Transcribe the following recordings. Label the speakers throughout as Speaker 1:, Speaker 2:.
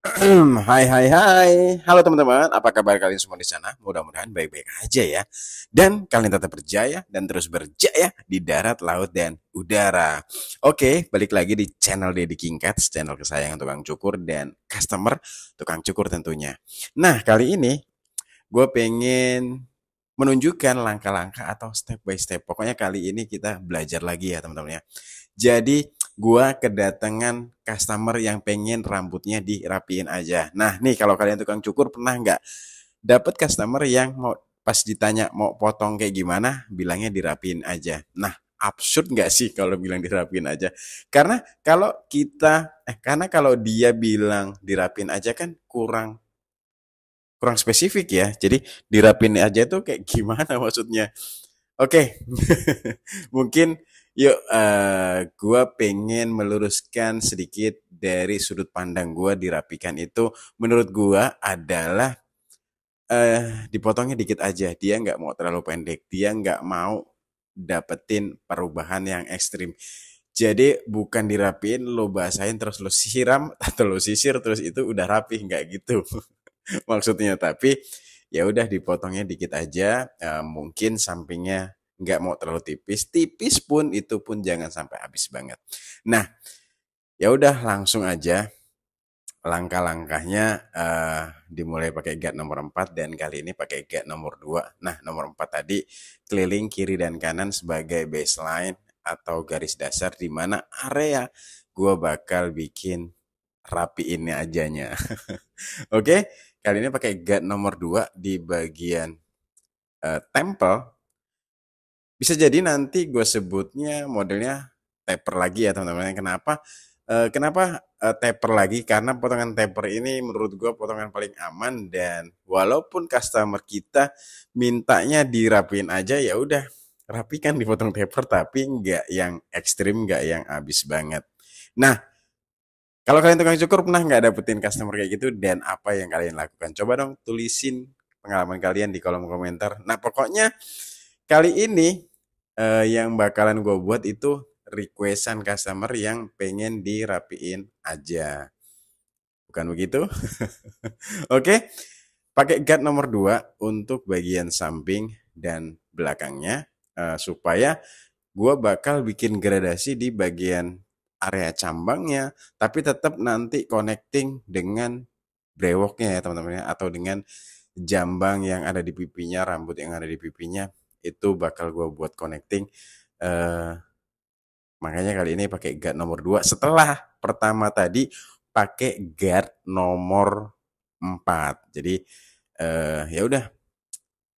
Speaker 1: Hai hai hai. Halo teman-teman, apa kabar kalian semua di sana? Mudah-mudahan baik-baik aja ya. Dan kalian tetap berjaya dan terus berjaya di darat, laut dan udara. Oke, balik lagi di channel Deddy King Cats, channel kesayangan tukang cukur dan customer tukang cukur tentunya. Nah, kali ini gue pengen menunjukkan langkah-langkah atau step by step. Pokoknya kali ini kita belajar lagi ya teman-teman ya. Jadi gua kedatangan customer yang pengen rambutnya dirapiin aja. Nah nih kalau kalian tukang cukur pernah nggak dapet customer yang mau pas ditanya mau potong kayak gimana bilangnya dirapiin aja. Nah absurd nggak sih kalau bilang dirapiin aja? Karena kalau dia bilang dirapiin aja kan kurang kurang spesifik ya. Jadi dirapiin aja tuh kayak gimana maksudnya? Oke, mungkin yuk gua pengen meluruskan sedikit dari sudut pandang gua dirapikan itu menurut gua adalah dipotongnya dikit aja. Dia nggak mau terlalu pendek, dia nggak mau dapetin perubahan yang ekstrim. Jadi bukan dirapiin, lo basahin terus lo siram atau lo sisir terus itu udah rapi nggak gitu maksudnya. Tapi ya udah dipotongnya dikit aja, mungkin sampingnya nggak mau terlalu tipis, tipis pun itu pun jangan sampai habis banget. Nah ya udah langsung aja langkah-langkahnya, dimulai pakai guard nomor 4 dan kali ini pakai guard nomor 2. Nah nomor 4 tadi keliling kiri dan kanan sebagai baseline atau garis dasar di mana area gua bakal bikin rapiinnya ajanya. Oke, kali ini pakai guard nomor 2 di bagian tempel. Bisa jadi nanti gue sebutnya modelnya taper lagi ya teman-teman. Kenapa? Taper lagi? Karena potongan taper ini menurut gue potongan paling aman dan walaupun customer kita mintanya dirapiin aja ya udah rapikan dipotong taper tapi nggak yang ekstrim, nggak yang abis banget. Nah, kalau kalian tukang cukur pernah nggak dapetin customer kayak gitu dan apa yang kalian lakukan? Coba dong tulisin pengalaman kalian di kolom komentar. Nah, pokoknya kali ini yang bakalan gue buat itu requestan customer yang pengen dirapiin aja. Bukan begitu? Oke, pakai guard nomor 2 untuk bagian samping dan belakangnya supaya gue bakal bikin gradasi di bagian area cambangnya, tapi tetap nanti connecting dengan brewoknya ya teman-teman ya, atau dengan jambang yang ada di pipinya, rambut yang ada di pipinya, itu bakal gue buat connecting. eh, Makanya kali ini pakai guard nomor 2 setelah pertama tadi pakai guard nomor 4. Jadi ya udah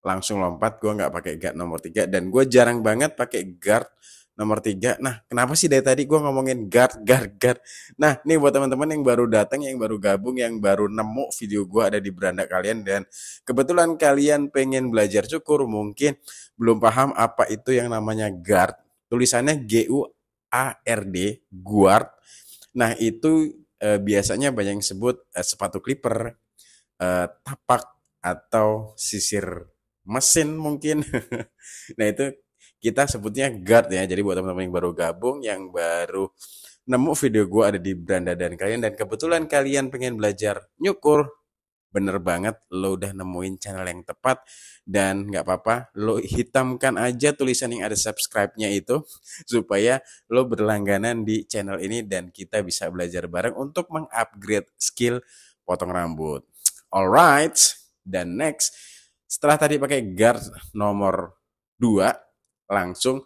Speaker 1: langsung lompat, gue nggak pakai guard nomor 3 dan gue jarang banget pakai guard nomor 3. Nah kenapa sih dari tadi gue ngomongin guard guard guard? Nah nih buat teman-teman yang baru datang, yang baru gabung, yang baru nemu video gue ada di beranda kalian dan kebetulan kalian pengen belajar cukur, mungkin belum paham apa itu yang namanya guard. Tulisannya GUARD, guard. Nah itu biasanya banyak yang sebut sepatu clipper, tapak atau sisir mesin mungkin. Nah itu kita sebutnya guard ya. Jadi buat teman-teman yang baru gabung, yang baru nemu video gue ada di beranda dan kalian, dan kebetulan kalian pengen belajar nyukur, bener banget lo udah nemuin channel yang tepat. Dan nggak apa-apa lo hitamkan aja tulisan yang ada subscribe-nya itu supaya lo berlangganan di channel ini dan kita bisa belajar bareng untuk mengupgrade skill potong rambut. Alright, dan next setelah tadi pakai guard nomor 2 langsung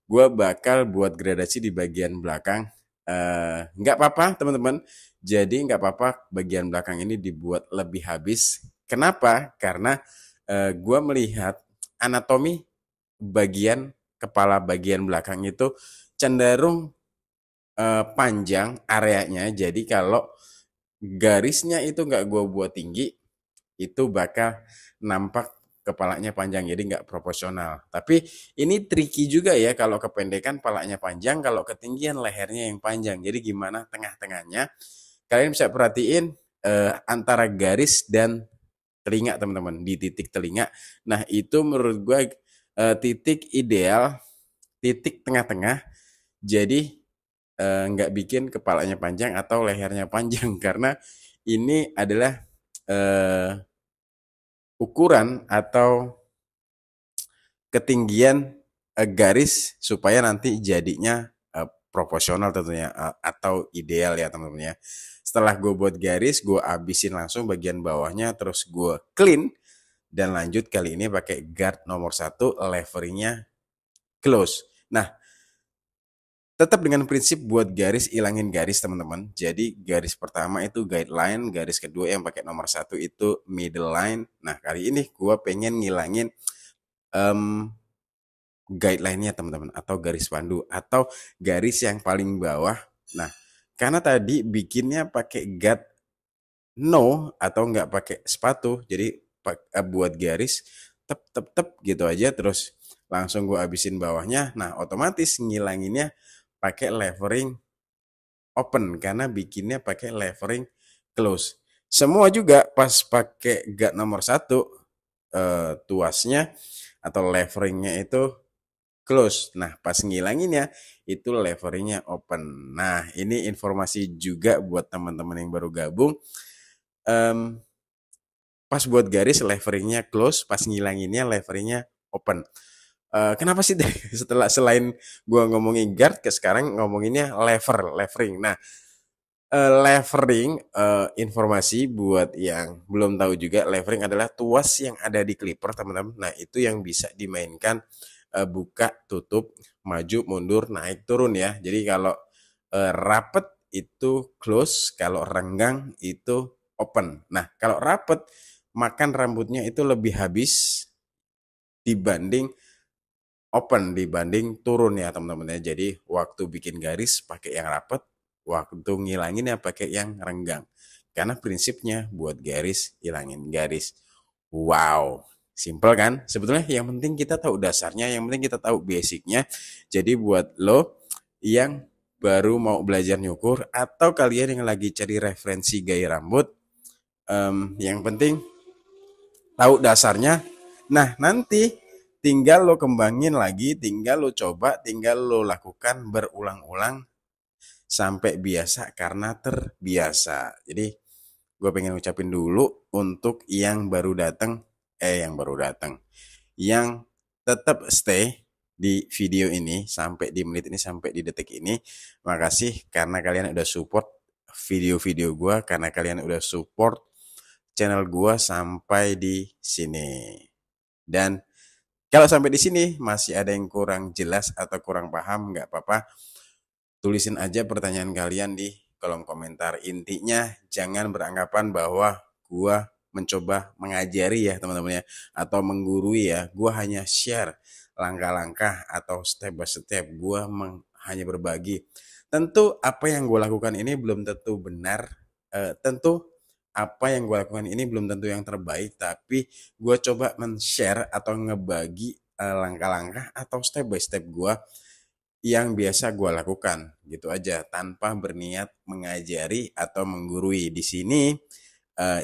Speaker 1: gue bakal buat gradasi di bagian belakang. Nggak apa-apa teman-teman, jadi nggak apa-apa bagian belakang ini dibuat lebih habis. Kenapa? Karena gue melihat anatomi bagian kepala bagian belakang itu cenderung panjang areanya. Jadi kalau garisnya itu nggak gue buat tinggi, itu bakal nampak kepalanya panjang, jadi nggak proporsional. Tapi ini tricky juga ya, kalau kependekan palanya panjang, kalau ketinggian lehernya yang panjang. Jadi gimana tengah-tengahnya? Kalian bisa perhatiin antara garis dan telinga teman-teman, di titik telinga. Nah itu menurut gue titik ideal, titik tengah-tengah. Jadi nggak bikin kepalanya panjang atau lehernya panjang karena ini adalah eh, ukuran atau ketinggian garis supaya nanti jadinya proporsional tentunya atau ideal ya teman-teman ya. Setelah gue buat garis, gue abisin langsung bagian bawahnya, terus gue clean dan lanjut kali ini pakai guard nomor 1, leveringnya close. Nah, tetap dengan prinsip buat garis, ilangin garis teman-teman. Jadi garis pertama itu guideline, garis kedua yang pakai nomor 1 itu middle line. Nah, kali ini gue pengen ngilangin um, guideline-nya teman-teman, atau garis pandu, atau garis yang paling bawah. Nah, karena tadi bikinnya pakai guard no atau nggak pakai sepatu, jadi buat garis tep tep tep gitu aja, terus langsung gue abisin bawahnya. Nah, otomatis ngilanginnya pakai levering open karena bikinnya pakai levering close. Semua juga pas pakai guard nomor 1 tuasnya atau leveringnya itu close. Nah, pas ngilanginnya itu leveringnya open. Nah, ini informasi juga buat teman-teman yang baru gabung. Em, Pas buat garis leveringnya close, pas ngilanginnya leveringnya open. Kenapa sih setelah selain gua ngomongin guard ke sekarang ngomonginnya levering. Nah, levering informasi buat yang belum tahu juga, levering adalah tuas yang ada di clipper teman-teman. Nah, itu yang bisa dimainkan buka, tutup, maju, mundur, naik, turun ya. Jadi kalau rapet itu close, kalau renggang itu open. Nah, kalau rapet makan rambutnya itu lebih habis dibanding open, dibanding turun ya teman-teman ya. Jadi waktu bikin garis pakai yang rapet, waktu ngilangin ya pakai yang renggang. Karena prinsipnya buat garis, hilangin garis. Wow, simple kan? Sebetulnya yang penting kita tahu dasarnya, yang penting kita tahu basicnya. Jadi buat lo yang baru mau belajar nyukur atau kalian yang lagi cari referensi gaya rambut, yang penting tahu dasarnya. Nah, nanti tinggal lo kembangin lagi, tinggal lo coba, tinggal lo lakukan berulang-ulang sampai biasa karena terbiasa. Jadi gue pengen ucapin dulu untuk yang baru datang, yang tetap stay di video ini sampai di menit ini, sampai di detik ini. Makasih karena kalian udah support video-video gue, karena kalian udah support channel gue sampai di sini. Dan kalau sampai di sini masih ada yang kurang jelas atau kurang paham, nggak apa-apa. Tulisin aja pertanyaan kalian di kolom komentar. Intinya jangan beranggapan bahwa gua mencoba mengajari ya teman-teman ya, atau menggurui ya. Gua hanya share langkah-langkah atau step by step. Gua hanya berbagi. Tentu apa yang gue lakukan ini belum tentu benar. Tentu apa yang gue lakukan ini belum tentu yang terbaik, tapi gue coba men-share atau ngebagi langkah-langkah atau step by step gue yang biasa gue lakukan gitu aja, tanpa berniat mengajari atau menggurui. Di sini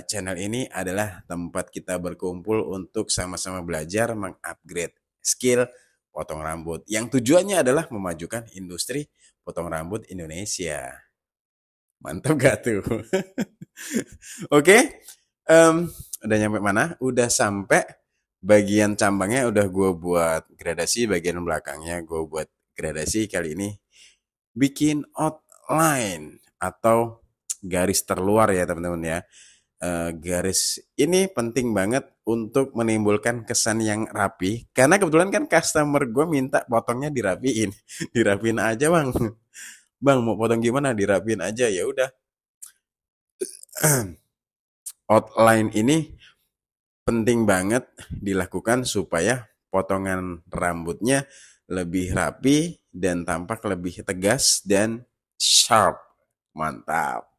Speaker 1: channel ini adalah tempat kita berkumpul untuk sama-sama belajar mengupgrade skill potong rambut yang tujuannya adalah memajukan industri potong rambut Indonesia. Mantap gak tuh? Oke, udah nyampe mana? Udah sampai bagian cambangnya, udah gue buat gradasi, bagian belakangnya gue buat gradasi. Kali ini bikin outline atau garis terluar ya teman-teman ya. Garis ini penting banget untuk menimbulkan kesan yang rapi, karena kebetulan kan customer gue minta potongnya dirapiin. Dirapiin aja bang. Bang mau potong gimana, dirapiin aja. Ya udah. Outline ini penting banget dilakukan supaya potongan rambutnya lebih rapi dan tampak lebih tegas dan sharp. Mantap.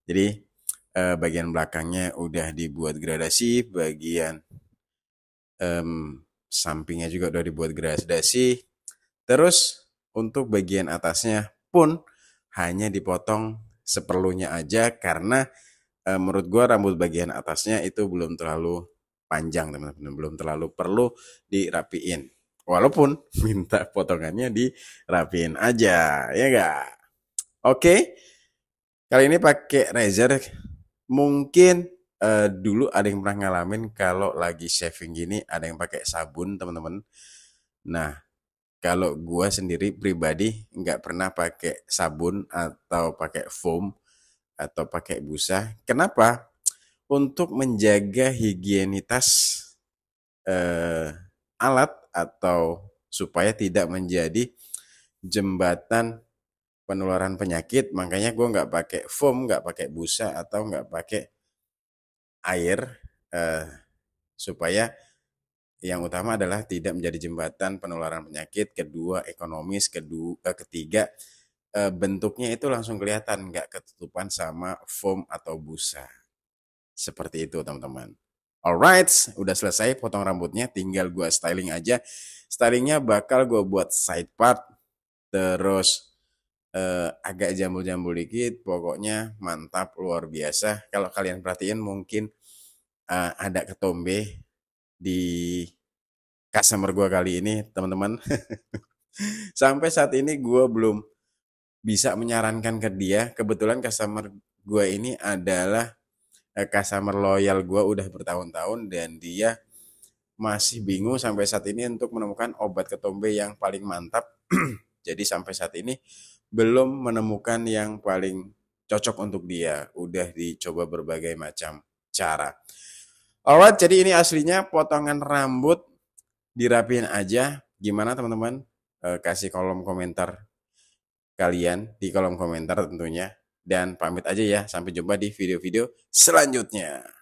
Speaker 1: Jadi bagian belakangnya udah dibuat gradasi, bagian sampingnya juga udah dibuat gradasi. Terus untuk bagian atasnya pun hanya dipotong seperlunya aja, karena menurut gua rambut bagian atasnya itu belum terlalu panjang teman-teman, belum terlalu perlu dirapiin. Walaupun minta potongannya dirapiin aja, ya enggak? Oke, kali ini pakai razor Mungkin dulu ada yang pernah ngalamin kalau lagi shaving gini ada yang pakai sabun teman-teman. Nah, kalau gua sendiri pribadi nggak pernah pakai sabun atau pakai foam atau pakai busa. Kenapa? Untuk menjaga higienitas eh, alat atau supaya tidak menjadi jembatan penularan penyakit. Makanya gue nggak pakai foam, nggak pakai busa atau nggak pakai air eh, supaya yang utama adalah tidak menjadi jembatan penularan penyakit. Kedua, ekonomis. Ketiga, bentuknya itu langsung kelihatan nggak ketutupan sama foam atau busa. Seperti itu teman-teman. Alright, udah selesai potong rambutnya, tinggal gua styling aja. Stylingnya bakal gue buat side part, terus agak jambul-jambul dikit, pokoknya mantap luar biasa. Kalau kalian perhatiin mungkin ada ketombe di customer gue kali ini teman-teman. Sampai saat ini gue belum bisa menyarankan ke dia. Kebetulan customer gue ini adalah customer loyal gue udah bertahun-tahun dan dia masih bingung sampai saat ini untuk menemukan obat ketombe yang paling mantap. Jadi sampai saat ini belum menemukan yang paling cocok untuk dia. Udah dicoba berbagai macam cara. Alright, jadi ini aslinya potongan rambut dirapiin aja. Gimana teman-teman? Kasih kolom komentar kalian di kolom komentar tentunya. Dan pamit aja ya. Sampai jumpa di video-video selanjutnya.